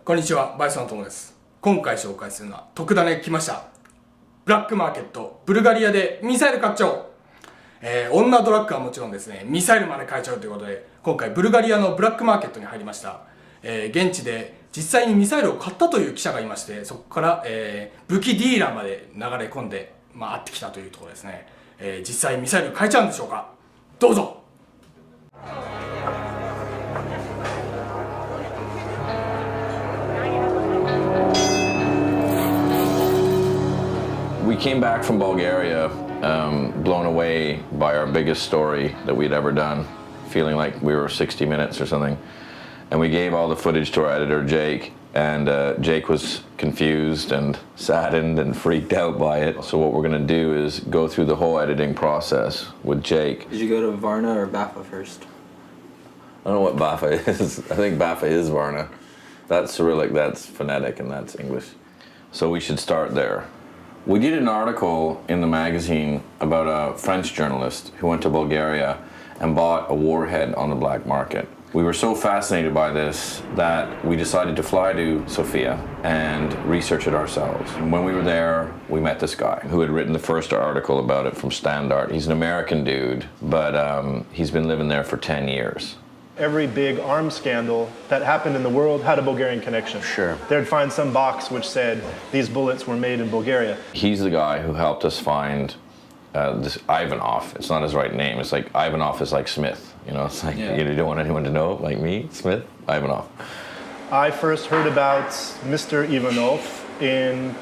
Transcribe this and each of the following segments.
こんにちは、バイスの友です。今回紹介するのは特ダネ来ました。ブラックマーケット、ブルガリアでミサイル買っちゃおう。女ドラッグはもちろんですね、ミサイルまで買えちゃうということで、今回ブルガリアのブラックマーケットに入りました。現地で実際にミサイルを買ったという記者がいまして、そこから、武器ディーラーまで流れ込んで、会ってきたというところですね。実際ミサイル買えちゃうんでしょうか。どうぞ。We came back from Bulgaria, blown away by our biggest story that we'd ever done, feeling like we were 60 Minutes or something. And we gave all the footage to our editor, Jake, and Jake was confused and saddened and freaked out by it. So what we're going to do is go through the whole editing process with Jake. Did you go to Varna or Baffa first? I don't know what Baffa is. I think Baffa is Varna. That's Cyrillic, that's phonetic, and that's English. So we should start there. We did an article in the magazine about a French journalist who went to Bulgaria and bought a warhead on the black market. We were so fascinated by this that we decided to fly to Sofia and research it ourselves. And when we were there, we met this guy who had written the first article about it from Standard. He's an American dude, but he's been living there for 10 years. Every big arms scandal that happened in the world had a Bulgarian connection. Sure. They'd find some box which said these bullets were made in Bulgaria. He's the guy who helped us find this Ivanov. It's not his right name. It's like Ivanov is like Smith. You know, it's like you don't want anyone to know, like me, Smith, Ivanov. I first heard about Mr. Ivanov in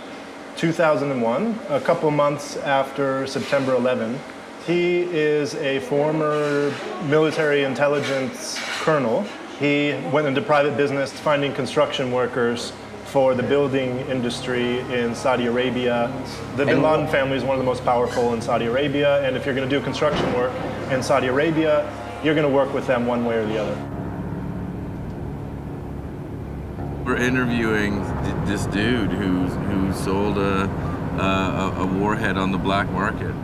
2001, a couple months after September 11. He is a former military intelligence colonel. He went into private business finding construction workers for the building industry in Saudi Arabia. The Bin Laden family is one of the most powerful in Saudi Arabia, and if you're going to do construction work in Saudi Arabia, you're going to work with them one way or the other. We're interviewing this dude who sold a warhead on the black market.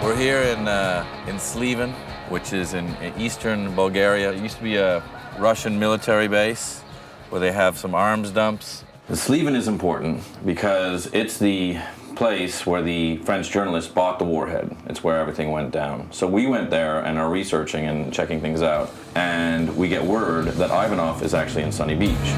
We're here in Sliven, which is in eastern Bulgaria. It used to be a Russian military base where they have some arms dumps. The Sliven is important because it's the place where the French journalist bought the warhead. It's where everything went down. So we went there and are researching and checking things out, and we get word that Ivanov is actually in Sunny Beach.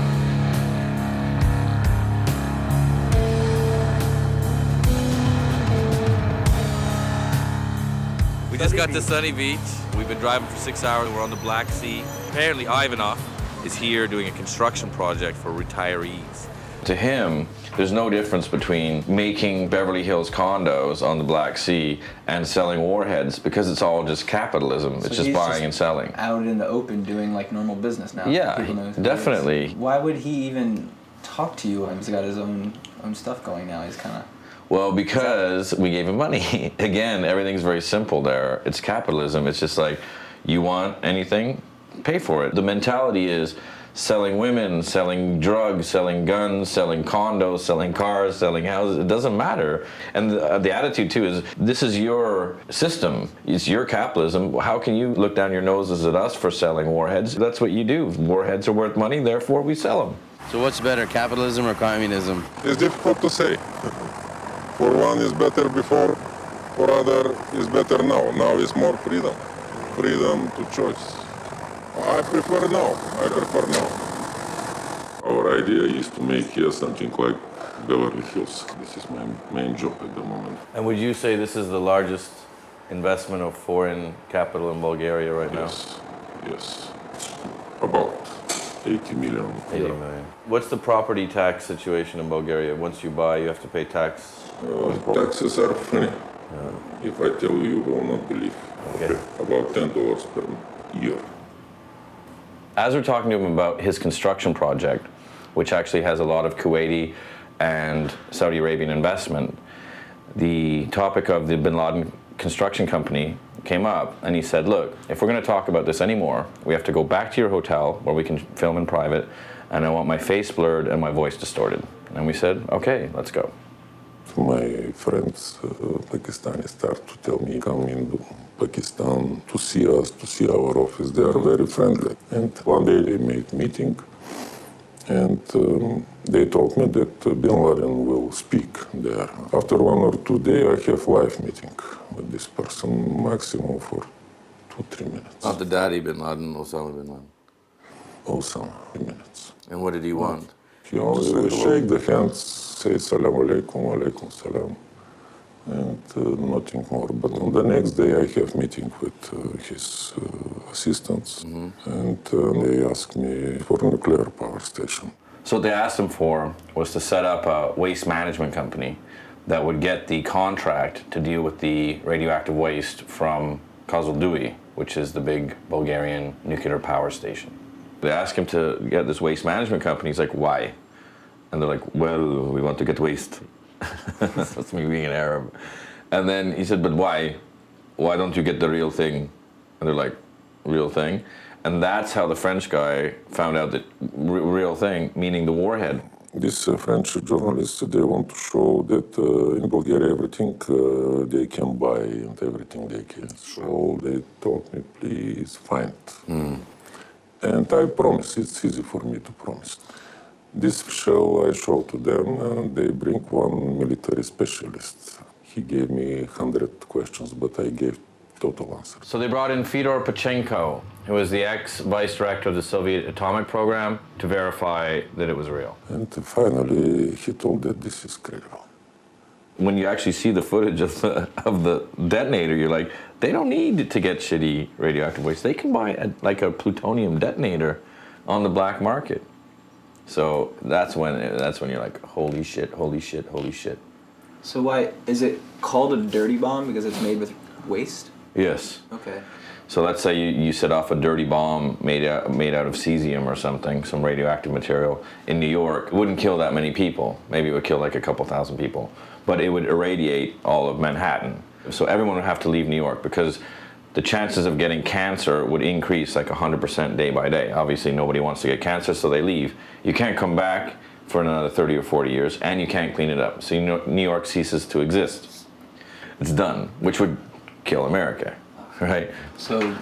We just got to Sunny Beach. We've been driving for 6 hours. We're on the Black Sea. Apparently Ivanov is here doing a construction project for retirees. To him, there's no difference between making Beverly Hills condos on the Black Sea and selling warheads because it's all just capitalism. So it's just buying and selling. Out in the open doing like normal business now. Yeah, definitely. Why would he even talk to you? He's got his own stuff going now. He's kind of... Well, because we gave him money. Again, everything's very simple there. It's capitalism. It's just like, you want anything, pay for it. The mentality is selling women, selling drugs, selling guns, selling condos, selling cars, selling houses. It doesn't matter. And the attitude, too, is this is your system. It's your capitalism. How can you look down your noses at us for selling warheads? That's what you do. Warheads are worth money, therefore we sell them. So what's better, capitalism or communism? It's difficult to say. For one is better before, for other is better now. Now is more freedom. Freedom to choice. I prefer now. Our idea is to make here something like Beverly Hills. This is my main job at the moment. And would you say this is the largest investment of foreign capital in Bulgaria right now? Yes. About 80 million. 80 million. What's the property tax situation in Bulgaria? Once you buy, you have to pay tax? Taxes are funny. If I tell you, you will not believe. Okay. About $10 per year. As we're talking to him about his construction project, which actually has a lot of Kuwaiti and Saudi Arabian investment, the topic of the Bin Laden construction company came up and he said, look, if we're going to talk about this anymore, we have to go back to your hotel where we can film in private, and I want my face blurred and my voice distorted. And we said, okay, let's go. My friends Pakistani start to tell me, come in Pakistan to see us, to see our office. They are very friendly. And one day they made meeting, and they told me that Bin Laden will speak there. After 1 or 2 days, I have live meeting with this person, maximum for 2-3 minutes. Not the daddy Bin Laden, Osama Bin Laden. Also 3 minutes. And what did he want? He only shake the hands, say salam alaikum, alaikum salam, and nothing more. But on the next day I have meeting with his assistants, and they asked me for nuclear power station. So what they asked him for was to set up a waste management company that would get the contract to deal with the radioactive waste from Kozloduy, which is the big Bulgarian nuclear power station. They asked him to get this waste management company. He's like, why? And they're like, well, we want to get waste. That's me being an Arab. And then he said, but why? Why don't you get the real thing? And they're like, real thing? And that's how the French guy found out that real thing, meaning the warhead. These French journalists, they want to show that in Bulgaria everything they can buy and everything they can. So they told me, please find. And I promise, it's easy for me to promise. This shell I show to them, and they bring one military specialist. He gave me 100 questions, but I gave total answers. So they brought in Fyodor Pachenko, who was the ex-vice director of the Soviet atomic program, to verify that it was real. And finally, he told that this is credible. When you actually see the footage of the detonator, you're like, they don't need to get shitty radioactive waste. They can buy a plutonium detonator on the black market. So that's when you're like, holy shit, holy shit, holy shit. So why is it called a dirty bomb because it's made with waste? Yes. Okay. So let's say you set off a dirty bomb made out of cesium or something, some radioactive material in New York. It wouldn't kill that many people. Maybe it would kill like a couple thousand people, but it would irradiate all of Manhattan. So everyone would have to leave New York because the chances of getting cancer would increase like 100% day by day. Obviously, nobody wants to get cancer, so they leave. You can't come back for another 30 or 40 years, and you can't clean it up. So New York ceases to exist. It's done, which would kill America, right? So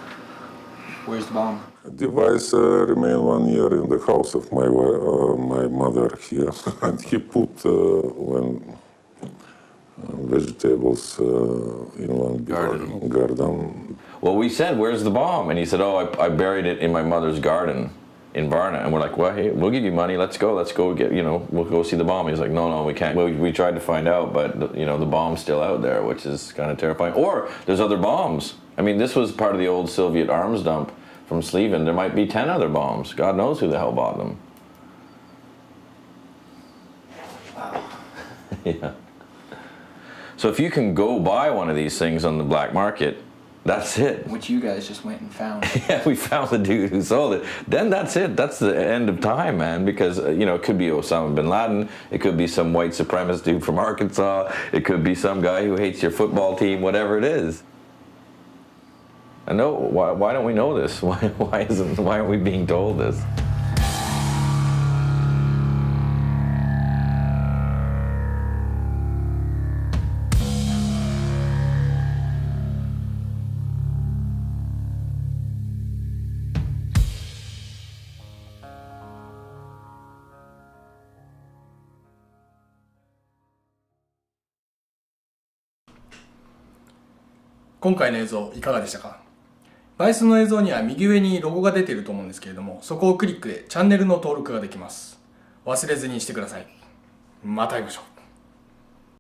where's the bomb? The VICE remained 1 year in the house of my mother here, and he put vegetables in one garden. Well, we said, where's the bomb? And he said, oh, I buried it in my mother's garden in Varna. And we're like, well, hey, we'll give you money. Let's go get, we'll go see the bomb. He's like, no, we can't. We tried to find out, but, the bomb's still out there, which is kind of terrifying. Or there's other bombs. I mean, this was part of the old Soviet arms dump from Sliven. There might be 10 other bombs. God knows who the hell bought them. Wow. Yeah. So if you can go buy one of these things on the black market, that's it. Which you guys just went and found. Yeah, we found the dude who sold it. Then that's it. That's the end of time, man. Because, it could be Osama bin Laden. It could be some white supremacist dude from Arkansas. It could be some guy who hates your football team, whatever it is. I know. Why don't we know this? Why aren't we being told this?今回の映像いかがでしたか？バイスの映像には右上にロゴが出ていると思うんですけれども、そこをクリックでチャンネルの登録ができます。忘れずにしてください。また会いましょう。